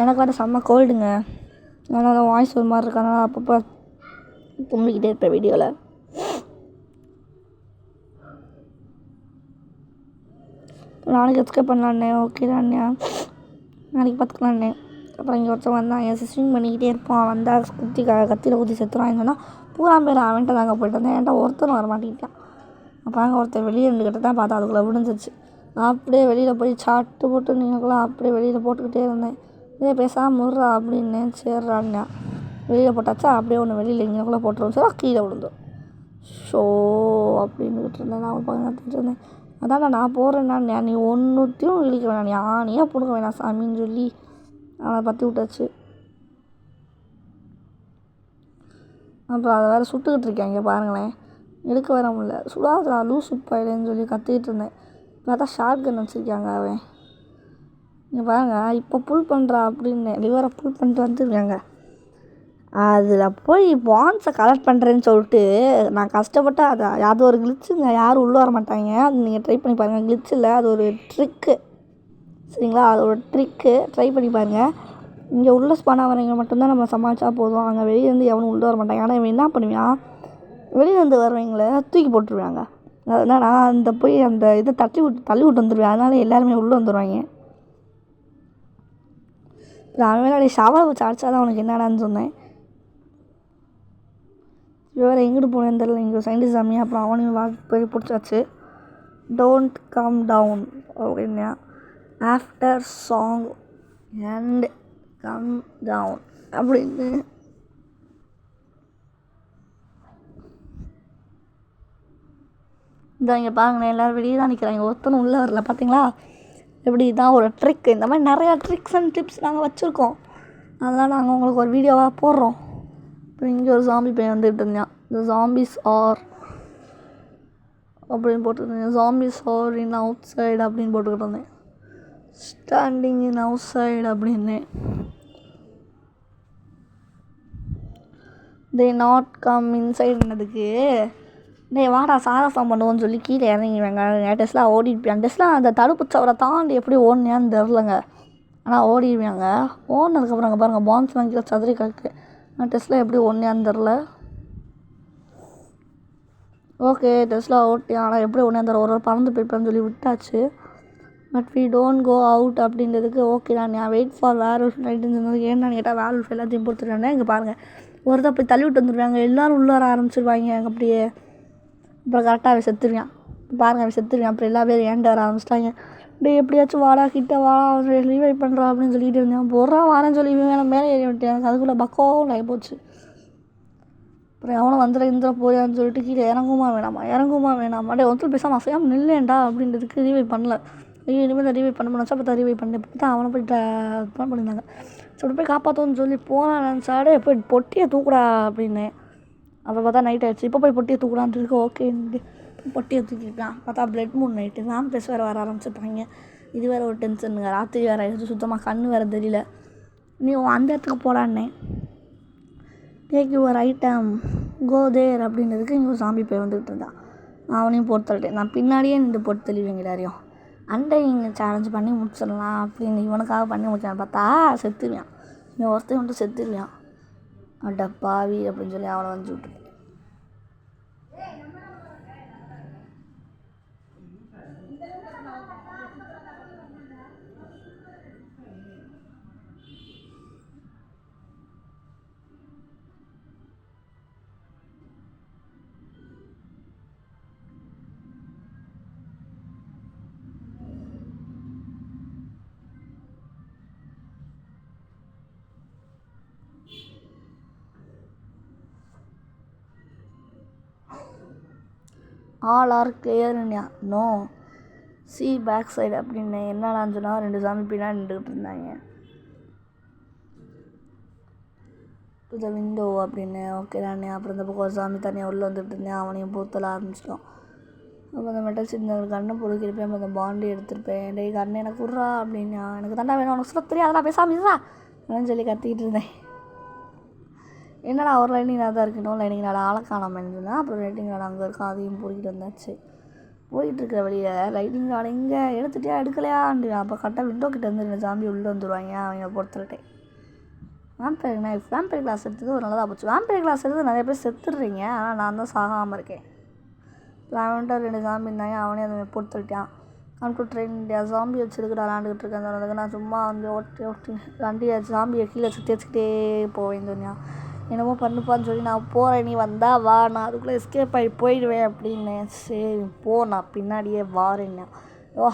எனக்கு வேறு செம்ம கோல்டுங்க. அதனால் வாய்ஸ் ஒரு மாதிரி இருக்கு. அதனால் அப்பப்போ தும்பிக்கிட்டே இருப்பேன் வீடியோவில். நாளைக்கு எஸ்கேப் பண்ணலான்னே. ஓகே தானே, நாளைக்கு பார்த்துக்கலான்னே. அப்புறம் இங்கே ஒருத்தன் வந்தான். என் ஸ்விங் பண்ணிக்கிட்டே இருப்பான். வந்தால் கத்தியில் ஊற்றி செத்துறான்னு சொன்னால் பூரா பேர் அவன்கிட்ட தாங்க போய்ட்டு வந்தேன். என்கிட்ட ஒருத்தன் வர மாட்டேங்கிட்டான். அப்போ அங்கே ஒருத்தர் வெளியே இருந்துக்கிட்ட தான் பார்த்தா அதுக்குள்ளே விழுந்துச்சு. அப்படியே வெளியில் போய் சாட்டு போட்டு நீங்களும் அப்படியே வெளியில் போட்டுக்கிட்டே இருந்தேன். இதே பேசாமல் முடுறா அப்படின்னேன். சேர்றான்னா வெளியில் போட்டாச்சா அப்படியே ஒன்று வெளியில் இங்கேக்குள்ளே போட்டுருவோம். சரி கீழே விழுந்தோம். ஷோ அப்படின்னுக்கிட்டு இருந்தேன். நான் பார்த்துட்டு இருந்தேன். அதான் நான் போகிறேன்னா நீ ஒன்றுத்தையும் இழிக்க வேணாம், நீ ஆணியாக பிடுங்க வேணாம் சாமின்னு சொல்லி அவனை பற்றி விட்டாச்சு. அப்புறம் அதை வேறு சுட்டுக்கிட்டு இருக்கேன். இங்கே பாருங்களேன், எடுக்க வர முடியல. சுடாதா லூசு பையலேன்னு சொல்லி கத்திக்கிட்டு இருந்தேன். பார்த்தா ஷார்ட் கன் வச்சுருக்காங்க அவன். இங்கே பாருங்க, இப்போ புல் பண்ணுறா அப்படின்னு லிவரை புல் பண்ணிட்டு வந்துருக்காங்க. அதில் போய் பான்ஸை கலெக்ட் பண்ணுறேன்னு சொல்லிட்டு நான் கஷ்டப்பட்டு அது ஒரு கிளிச்சுங்க. யாரும் உள்ளே வர மாட்டாங்க. அது நீங்கள் ட்ரை பண்ணி பாருங்கள். கிளிச்சு இல்லை, அது ஒரு ட்ரிக்கு. சரிங்களா, அது ஒரு ட்ரிக்கு. ட்ரை பண்ணி பாருங்கள். இங்கே உள்ள ஸ்பான் ஆகிறவங்க மட்டும்தான் நம்ம சமாளித்தா போதும். அங்கே வெளியேருந்து எவனும் உள்ளே வர மாட்டாங்க. ஆனால் இவன் என்ன பண்ணுவான், வெளியேருந்து வரவங்கள தூக்கி போட்டுருவாங்க. அதனால் நான் அந்த இதை தள்ளி விட்டு வந்துடுவேன். அதனால எல்லாருமே உள்ளே வந்துடுவாங்க. அவன் மேலே ஷவரை வச்சு அடிச்சா தான் அவனுக்கு என்னடான்னு சொன்னேன். வேறு எங்கிட்டு போனேன்னு தெரியல. இங்கே சயின்டிஸ்ட் சாமி. அப்புறம் அவனையும் போய் பிடிச்சாச்சு. டோன்ட் கம் டவுன் அப்படின்னா after song and come down அப்படின்னு இந்த இங்கே பாருங்களேன், எல்லோரும் வெளியே தான் நிற்கிறாங்க. ஒருத்தனும் உள்ளே வரல. பார்த்தீங்களா, எப்படி தான் ஒரு ட்ரிக். இந்த மாதிரி நிறையா ட்ரிக்ஸ் அண்ட் டிப்ஸ் நாங்கள் வச்சுருக்கோம். அதெல்லாம் நாங்கள் உங்களுக்கு ஒரு வீடியோவாக போடுறோம். அப்புறம் இங்கே ஒரு ஜாம்பி பையன் வந்துட்டு இருந்தான். இந்த ஜாம்பிஸ் ஆர் அப்படின்னு போட்டுருந்தேன். Zombies are in outside அப்படின்னு போட்டுக்கிட்டு இருந்தேன். ஸ்டாண்டிங் இன் அவுட் சைடு அப்படின்னு. தே நாட் கம் இன்சைடுனதுக்கு வாடா சாகசம் பண்ணுவோன்னு சொல்லி கீழே இறங்கிடுவாங்க. டெஸ்லாம் ஓடிடுவாங்க. டெஸ்லாம் அந்த தடுப்பு சவரை தாண்டி எப்படி ஓடினான்னு தெரிலங்க. ஆனால் ஓடிடுவாங்க. ஓடினதுக்கப்புறம் அங்கே பாருங்கள், பான்ஸ் வாங்கிக்கிற சதுரி கிடக்கு. டெஸ்லாம் எப்படி ஒன்றையான்னு தெரில. ஓகே, டெஸ்லாம் ஓட்டி. ஆனால் எப்படி ஒன்றே தர ஒரு பறந்து போய்ப்பான்னு சொல்லி விட்டாச்சு. But we don't go out அப்படின்றதுக்கு ஓகே தான். நான் வெயிட் ஃபார் வேர்வல்ஃப் நைட்டுன்னு சொன்னதுக்கு ஏன்னு கேட்டால் வேர்வல்ஃப் எல்லாத்தையும் பொறுத்துட்டாங்க. இங்கே பாருங்கள், ஒருத்தர் போய் தள்ளி விட்டு வந்துடுவாங்க. எல்லோரும் உள்ளே வர ஆரம்பிச்சிருவாங்க அப்படியே. அப்புறம் கரெக்டாக அவன் செத்துருவான். பாருங்கள், அவன் செத்துருவான். அப்புறம் எல்லா பேரும் ஏன்ட்டு வர ஆரம்பிச்சிட்டாங்க. அப்படியே எப்படியாச்சும் வாடா கிட்ட வாடா ரிவைவ் பண்ணுறா அப்படின்னு சொல்லிட்டு இருந்தேன். பொறா வாரேன்னு சொல்லி மேலே ஏறி விட்டேன். எனக்கு அதுக்குள்ளே பக்கம் ஆகி போச்சு. அப்புறம் எவனும் வந்துட போயான்னு சொல்லிட்டு கீழே இறங்குமா வேணாமா டே ஒருத்தர் பேசாமல் அசையாமல் நில்லேண்டா அப்படின்றதுக்கு ரீவைவ் பண்ணல. ஐயோ, இனிமேல் தான் ரீவைவ் பண்ண முடியாச்சா. அப்போ தான் ரீவைவ் பண்ணேன். இப்போ தான் அவனை போய் ஃபோன் பண்ணியிருந்தாங்க. சொல்லிட்டு போய் காப்பாற்றோன்னு சொல்லி போனான். நினச்சாடே போய் பொட்டியை தூக்குடா அப்படின்னேன். அப்புறம் பார்த்தா நைட் ஆகிடுச்சு. இப்போ போய் பொட்டியை தூக்குடான்ட்டு இருக்கு. ஓகேன்ட்டு பொட்டியை தூக்கிருக்கான். பார்த்தா பிளட் மூன் நைட்டு நான் பேச வேறு வர ஆரம்பிச்சிருப்பாங்க. இது வேறு ஒரு டென்ஷனுங்க. ராத்திரி வேறு ஆகிடுச்சு. சுத்தமாக கண் வேறு தெரியல. நீ அந்த இடத்துக்கு போடான்னே. டேக் யுவர் ஐட்டம் கோ தேர் அப்படின்றதுக்கு இங்கே சாமி போய் வந்துகிட்டு இருந்தான். அவனையும் போட்டு தள்ளிட்டேன். நான் பின்னாடியே நின்று போட்டு தெளிவேங்க எல்லாரையும். அண்டை இங்கே சேலஞ்ச் பண்ணி முடிச்சிடலாம் அப்படின்னு இவனுக்காக பண்ணி முடிச்சான். பார்த்தா செத்துருவான். இவன் ஒருத்தன் வந்துட்டு செத்துருவான். அட பாவி அப்படின்னு சொல்லி அவனை வந்து விட்டு ஆல் ஆர் கிளியர்னியா நோ சி பேக் சைடு அப்படின்னு என்னடான்னு சொன்னால் 2 சாமி பின்னாடி நின்றுக்கிட்டு இருந்தாங்க. டு த விண்டோ அப்படின்னு ஓகே தானே. அப்புறம் இந்த பக்கம் ஒரு சாமி தனியாக உள்ளே வந்துட்டு இருந்தேன். அவனையும் போத்தல ஆரம்பிச்சிட்டோம். அப்போ அந்த மெட்டல் சிக்னல் கண்ணை பொறுக்கிருப்பேன். அப்போ அந்த பாண்டி எடுத்திருப்பேன். டே கண்ணை எனக்கு விட்றா அப்படின்னா, எனக்கு தாண்டா வேணும், உனக்கு சொல்ல தெரியாதா பேசாமீங்களா அப்படின்னு சொல்லி கத்திக்கிட்டு இருந்தேன். என்னடா ஒரு லைனிங் நாள் தான் இருக்கணும், லைனிங் நாள் ஆளை காணாமல் சொன்னால் அப்புறம் லைட்டிங் நாள் அங்கே இருக்கும். அதையும் பொறுக்கிட்டு வந்தாச்சு. போயிட்டுருக்கிற வழியை லைட்டிங் நாள் எங்கே எடுத்துகிட்டியா எடுக்கலையாண்டு. அப்போ கரெக்டாக விண்டோ கிட்டே வந்து 2 சாம்பி உள்ளே வந்துடுவாங்க. அவங்க பொறுத்துட்டேன். வேம்பயர் நைஃப் வேம்பயர் கிளாஸ் எடுத்தது ஒரு நல்லதாக போச்சு. வேம்பயர் கிளாஸ் எடுத்து நிறைய பேர் செத்துடுறீங்க. ஆனால் நான் தான் சாகாமல் இருக்கேன். அவன்கிட்ட 2 சாம்பி இருந்தாங்க. அவனே அதை பொறுத்துட்டான். கம் ட்ரெயின் இந்தியா சாம்பி வச்சுருக்கிட்டு விளாண்டுக்கிட்டு இருக்கேன். சொன்னதுக்கு நான் சும்மா வந்து ஓட்டி வண்டியை சாம்பியை கீழே தேய்ச்சிக்கிட்டே போவேன். சொன்னியா என்னமோ பண்ணுப்பான்னு சொல்லி நான் போகிறேன், நீ வந்தால் வா, நான் அதுக்குள்ளே எஸ்கேப் ஆகி போயிடுவேன் அப்படின்னு. சரி போ, நான் பின்னாடியே வாரேன்னா.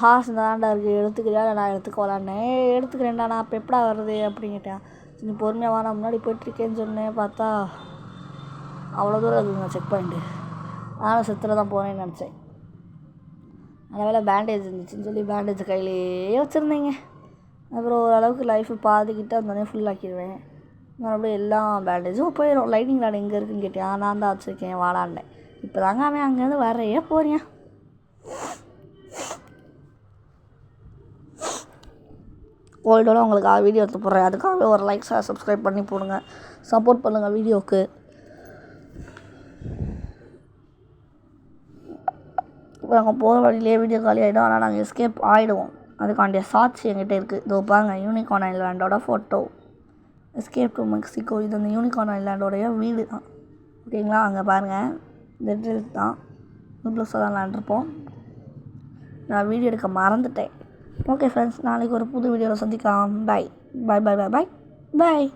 ஹார்ஸ் தாண்டா இருக்குது, எடுத்துக்கிறியா இல்லை நான் எடுத்துக்க விளாட்னேன். எடுத்துக்கிறேன்டா, நான் அப்போ எப்படா வருது அப்படிங்கிட்டேன். நீ பொறுமையாக வா, நான் முன்னாடி போயிட்டுருக்கேன்னு சொன்னேன். பார்த்தா அவ்வளோ தூரம் இருக்குங்க செக் பாயிண்ட்டு. நானும் செத்தில் தான் போகிறேன்னு நினச்சேன். நல்ல வேலை பேண்டேஜ் இருந்துச்சுன்னு சொல்லி பேண்டேஜ் கையிலேயே வச்சுருந்தேங்க. அப்புறம் ஓரளவுக்கு லைஃபு பாதிக்கிட்டு அந்தோடனே ஃபுல்லாக்கிடுவேன். மறுபடியும் எல்லா பேண்டேஜும் போயிடும். லைட்டிங் நாடு எங்கே இருக்குதுன்னு கேட்டேன். நான் தான் வச்சுருக்கேன் வாடாண்டேன். இப்போ தாங்க அவன் அங்கேருந்து வரையே போகிறேன். கோல்டோட உங்களுக்கு வீடியோ எடுத்து போடுறேன். அதுக்காகவே ஒரு லைக் சப்ஸ்கிரைப் பண்ணி போடுங்க, சப்போர்ட் பண்ணுங்கள் வீடியோவுக்கு. இப்போ நாங்கள் போகிற வழியிலே வீடியோ காலி ஆகிடும். ஆனால் நாங்கள் எஸ்கேப் ஆகிடுவோம். அதுக்காண்டிய சாட்சி எங்கிட்ட இருக்குது. இதோ பாருங்க, யூனிகார்ன் ஐலாண்டோட ஃபோட்டோ. Escape to Mexico. இது அந்த யூனிகார்ன் ஐலாண்டோடைய வீடு தான். ஓகேங்களா, அங்கே பாருங்கள், இந்த ட்ரெஸ் தான் ப்ளூஸாக தான் விளாண்டுருப்போம். நான் வீடியோ எடுக்க மறந்துட்டேன். ஓகே ஃப்ரெண்ட்ஸ், நாளைக்கு ஒரு புது வீடியோவில் சந்திக்கலாம். பாய் பாய் பாய் பாய் பாய் பாய்.